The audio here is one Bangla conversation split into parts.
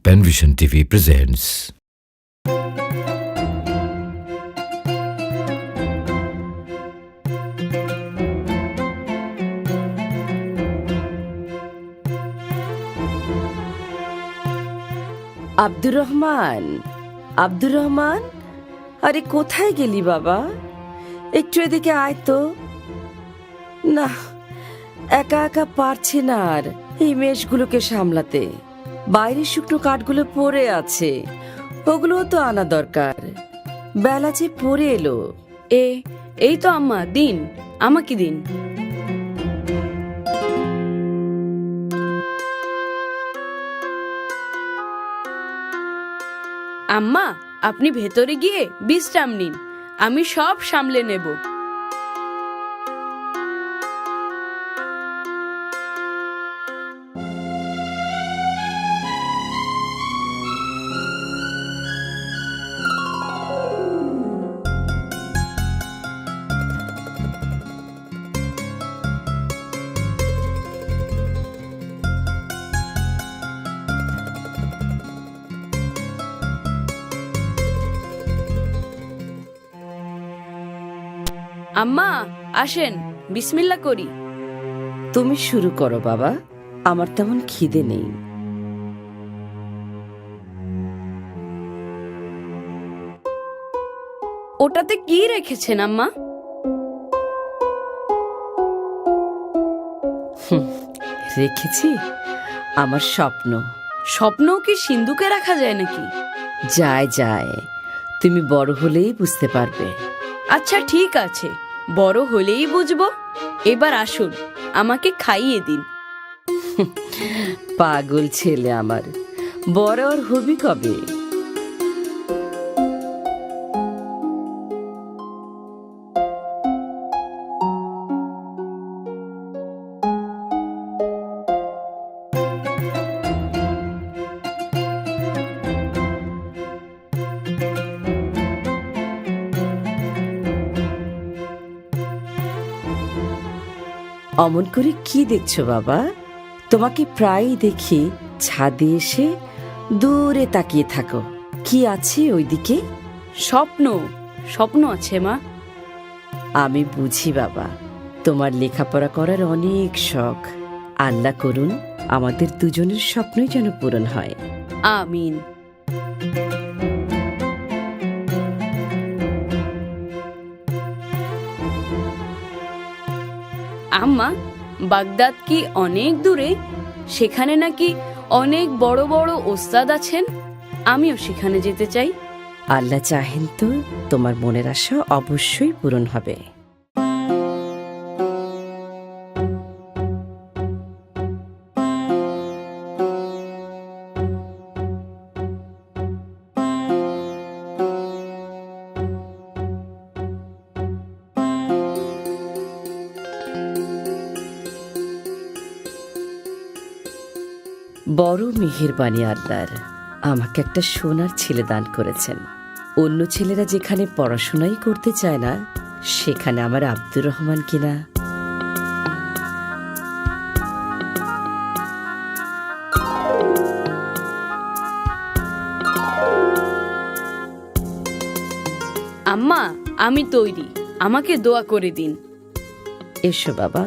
Penvision TV presents Abdur Rahman, Abdur Rahman, আরে কোথায় গেলি বাবা? একটু এদিকে আয় তো। না, একা একা পারছি না আর এই মেষগুলোকে সামলাতে। বাইরে শুকনো কাঠগুলো পড়ে আছে, ওগুলোও তো আনা দরকার। বেলা যে পড়ে এলো। এই তো আম্মা, দিন, আমাকে দিন। আম্মা, আপনি ভেতরে গিয়ে বিশ্রাম নিন, আমি সব সামলে নেব। আম্মা আসেন, বিসমিল্লাহ করি। তুমি শুরু করো বাবা, আমার তেমন খিদে নেই। ওটাতে কি রেখেছেন আম্মা? রেখেছি আমার স্বপ্ন। স্বপ্নও কি সিন্ধুকে রাখা যায় নাকি? যায় যায়, তুমি বড় হলেই বুঝতে পারবে। আচ্ছা ঠিক আছে, বড় হলেই বুঝবো। এবার আসুন, আমাকে খাইয়ে দিন। পাগল ছেলে আমার, বড় আর হবি কবে? অমন করে কি দেখছো বাবা? তোমাকে প্রায়ই দেখি ছাদে এসে দূরে তাকিয়ে থাকো। কি আছে ওইদিকে? স্বপ্ন, স্বপ্ন আছে মা। আমি বুঝি বাবা, তোমার লেখাপড়া করার অনেক শখ। আল্লাহ করুন আমাদের দুজনের স্বপ্নই যেন পূরণ হয়। আমিন। আম্মা, বাগদাদ কি অনেক দূরে? সেখানে নাকি অনেক বড় বড় ওস্তাদ আছেন, আমিও সেখানে যেতে চাই। আল্লাহ চাহেন তো তোমার মনের আশা অবশ্যই পূরণ হবে। বড় মেহেরবানি আল্লাহর, আমাকে একটা সোনার ছেলে দান করেছেন। অন্য ছেলেরা যেখানে পড়াশোনাই করতে চায় না, সেখানে আমার আব্দুর রহমান কিনা। আম্মা, আমি তৈরি, আমাকে দোয়া করে দিন। এসো বাবা,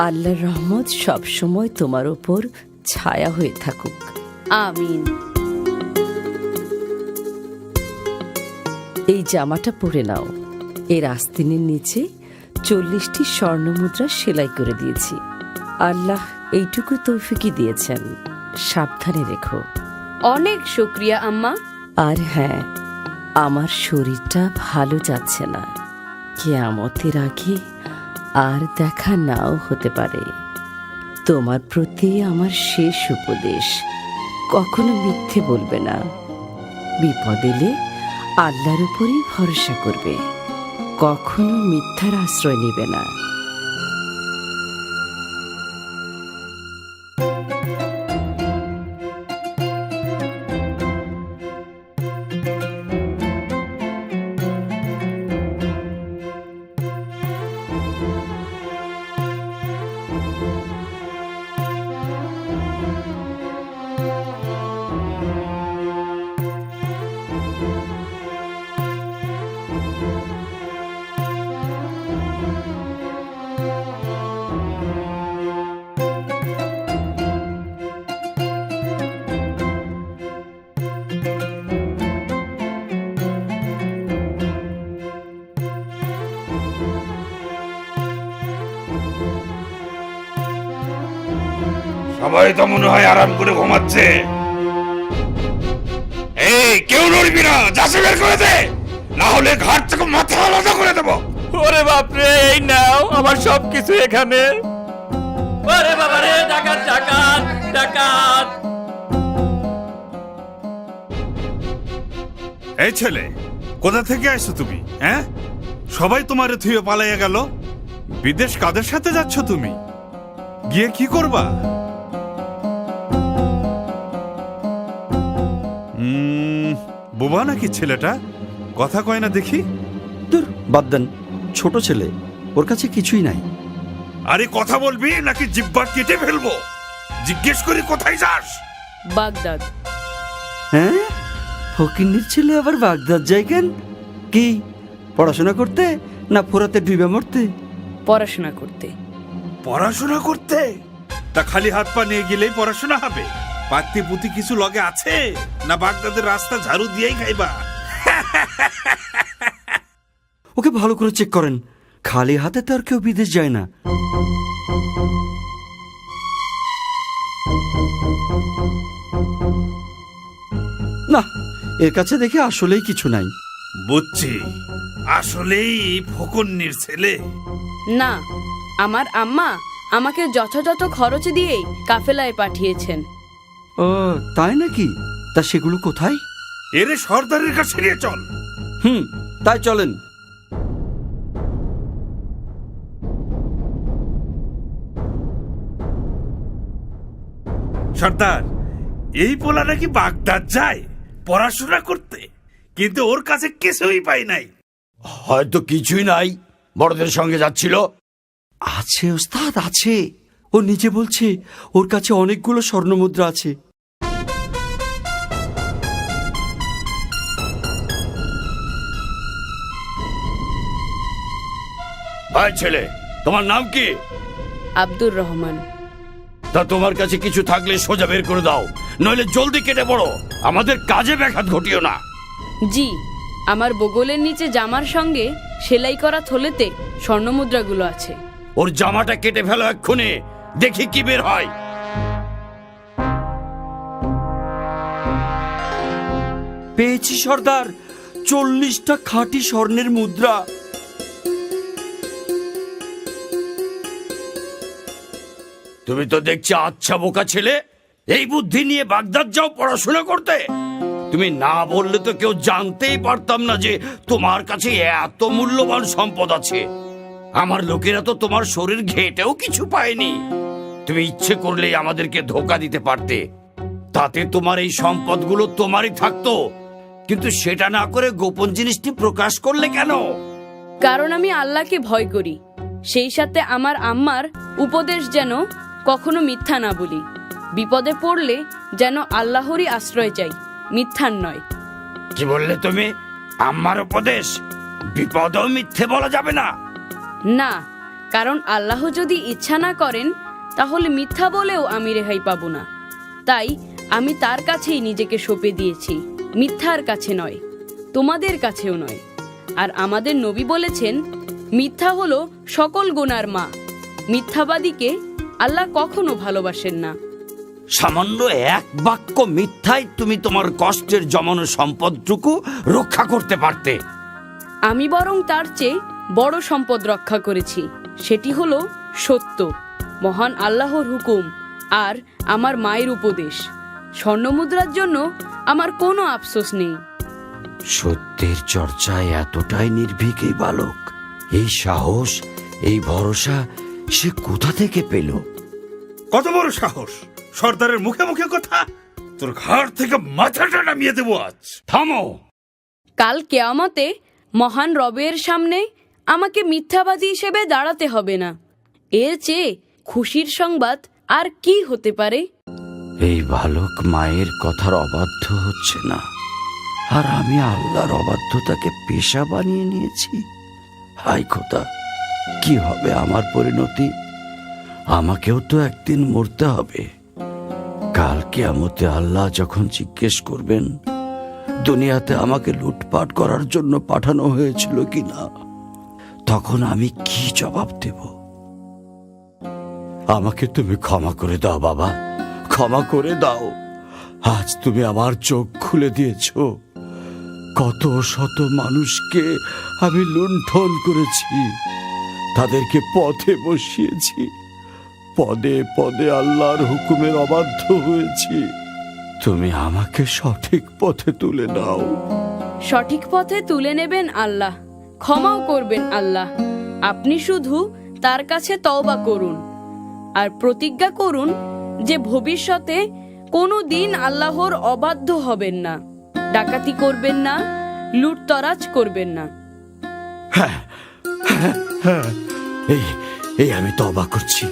আল্লাহর রহমত সবসময় তোমার ওপর ছায়া হয়ে থাকুক। আমিন। এই জামাটা পরে নাও, এর আস্তিনের নিচে 40টি স্বর্ণ মুদ্রা সেলাই করে দিয়েছি। আল্লাহ এইটুকু তৌফিকই দিয়েছেন, সাবধানে রেখো। অনেক শুকরিয়া আম্মা। আর হ্যাঁ, আমার শরীরটা ভালো যাচ্ছে না, কিয়ামতের আগে আর দেখা নাও হতে পারে। তোমার প্রতি আমার শেষ উপদেশ, কখনো মিথ্যে বলবে না। বিপদ এলে আল্লাহর উপরই ভরসা করবে, কখনো মিথ্যার আশ্রয় নেবে না। সবাই তো মনে হয় আরাম করে ঘুমাচ্ছে। এই কেউ নড়বি না, যাচ্ছে বের করে দে, না হলে ঘাট থেকে মাথা আলাদা করে দেবো। ওরে বাপরে, এই নাও আমার সবকিছু এখানে। ওরে বাবারে, ডাকাত ডাকাত ডাকাত! এই ছেলে, কোথা থেকে আসছো তুমি? হ্যাঁ, সবাই তোমারে থুয়ে পালাইয়া গেল। বিদেশ কাদের সাথে যাচ্ছ তুমি? গিয়ে কি করবা? বোবা নাকি ছেলেটা? কথা কয় না দেখি। দূর, বাদ দেন, ছোট ছেলে, ওর কাছে কিছুই নাই। আরে কথা বলবি নাকি জিব্বা কেটে ফেলবো? জিজ্ঞেস করি কোথায় যাস? বাগদাদ। হ্যাঁ, ফকিন্নির ছেলে আবার বাগদাদ যায় কেন? কি পড়াশোনা করতে, না ফোরাতে ডুবে মরতে? পড়াশোনা করতে। পড়াশোনা করতে? তা খালি হাত পা নিয়ে গেলেই পড়াশোনা হবে? পাত্তি পুতি কিছু লগে আছে, না বাগদাদের রাস্তা ঝাড়ু দিয়েই খাইবা? ওকে ভালো করে চেক করেন, খালি হাতে তো আর কেউ বিদেশ যায় না। না, এর কাছে দেখে আসলেই কিছু নাই। বুঝছি, আসলেই ফকন্নির ছেলে। না, আমার আম্মা আমাকে যথাযথ খরচ দিয়েই কাফেলায় পাঠিয়েছেন। ও তাই নাকি? তা সেগুলো কোথায়? এরে সর্দারের কাছে নিয়ে চল। তাই চলেন। সর্দার, এই পোলা নাকি বাগদাদ যায় পড়াশোনা করতে, কিন্তু ওর কাছে কিছুই পাই নাই। হয়তো কিছুই নাই, বড়দের সঙ্গে যাচ্ছিল। আছে ওস্তাদ, আছে। ও নিজে বলছে ওর কাছে অনেকগুলো স্বর্ণমুদ্রা আছে। ভাই ছেলে, তোমার নাম কি? আব্দুর রহমান। তা তোমার কাছে কিছু থাকলে সোজা বের করে দাও, নইলে জলদি কেটে পড়ো, আমাদের কাজে ব্যাঘাত ঘটিও না। জি, আমার বগলের নিচে জামার সঙ্গে সেলাই করা থলেতে স্বর্ণমুদ্রাগুলো আছে। ওর জামাটা কেটে ফেলো এক্ষুনি, দেখি কি বের হয়। পেয়েছি সর্দার, 40টা খাঁটি স্বর্ণের মুদ্রা। তুমি তো দেখছি আচ্ছা বোকা ছেলে, এই বুদ্ধি নিয়ে বাগদাদ যাও পড়াশোনা করতে? তুমি না বললে তো কেউ জানতেই পারতাম না যে তোমার কাছে এত মূল্যবান সম্পদ আছে। আমার লোকেরা তো তোমার শরীর ঘেটেও কিছু পায়নি। তুমি ইচ্ছে করলেই আমাদেরকে ধোকা দিতে পারতে, তাতে তোমার এই সম্পদগুলো তোমারই থাকতো। কিন্তু সেটা না করে গোপন জিনিসটি প্রকাশ করলে কেন? কারণ আমি আল্লাহকে ভয় করি, সেই সাথে আমার আম্মার উপদেশ যেন কখনো মিথ্যা না বলি। বিপদে পড়লে যেন আল্লাহরই আশ্রয় চাই, মিথ্যার নয়। কি বললে তুমি? আমার উপদেশ? বিপদেও মিথ্যে বলা যাবে না। না, কারণ আল্লাহ যদি ইচ্ছা না করেন তাহলে মিথ্যা বলেও আমি রেহাই পাবো না। তাই আমি তার কাছেই নিজেকে সঁপে দিয়েছি, মিথ্যার কাছে নয়, তোমাদের কাছেও নয়। আর আমাদের নবী বলেছেন, মিথ্যা হলো সকল গুনার মা। মিথ্যাবাদীকে আল্লাহ কখনো ভালোবাসেন না। সামান্য এক বাক্য মিথ্যায় তুমি তোমার কষ্টের জমানো সম্পদটুকু রক্ষা করতে পারতে। আমি বরং তার চেয়ে বড় সম্পদ রক্ষা করেছি, সেটি হলো সত্য, মহান আল্লাহর হুকুম আর আমার মায়ের উপদেশ। স্বর্ণমুদ্রার জন্য আমার কোনো আফসোস নেই। সত্যের চর্চায় এতটাই নির্ভীক এই বালক, এই সাহস, এই ভরসা সে কোথা থেকে পেল? কত বড় সাহস! সর্দারের মুখে মুখে কথা! তোর ঘাড় থেকে মাথাটা নামিয়ে দেবো আজ। থামো! কাল কিয়ামতে মহান রবের সামনে আমাকে মিথ্যাবাদী হিসেবে দাঁড়াতে হবে না। এর চেয়ে খুশির সংবাদ আর কি হতে পারে? এই বালক মায়ের কথার অবাধ্য হচ্ছে না, আর আমি আল্লাহর অবাধ্যতাকে পেশা বানিয়ে নিয়েছি। হায় খোদা, কি হবে আমার পরিণতি? আমাকেও তো একদিন মরতে হবে। কাল কিয়ামতে আল্লাহ যখন জিজ্ঞেস করবেন দুনিয়াতে আমাকে লুটপাট করার জন্য পাঠানো হয়েছিল কিনা, তখন আমি কি জবাব দেব? আমাকে তুমি ক্ষমা করে দাও বাবা, ক্ষমা করে দাও। আজ তুমি আমার চোখ খুলে দিয়েছ। কত শত মানুষকে আমি লুণ্ঠন করেছি, তাদেরকে পথে বসিয়েছি, পদে পদে আল্লাহর হুকুমের অবাধ্য হয়েছি। তুমি আমাকে সঠিক পথে তুলে দাও। সঠিক পথে তুলে নেবেন আল্লাহ, ক্ষমাও করবেন আল্লাহ। আপনি শুধু তার কাছে তওবা করুন আর প্রতিজ্ঞা করুন যে ভবিষ্যতে কোনো দিন আল্লাহর অবাধ্য হবেন না, ডাকাতি করবেন না, লুটতরাজ করবেন না। এই এই আমি তওবা করছি,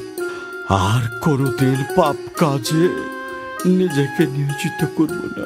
আর কোনোদিন পাপ কাজে নিজেকে নিয়োজিত করব না।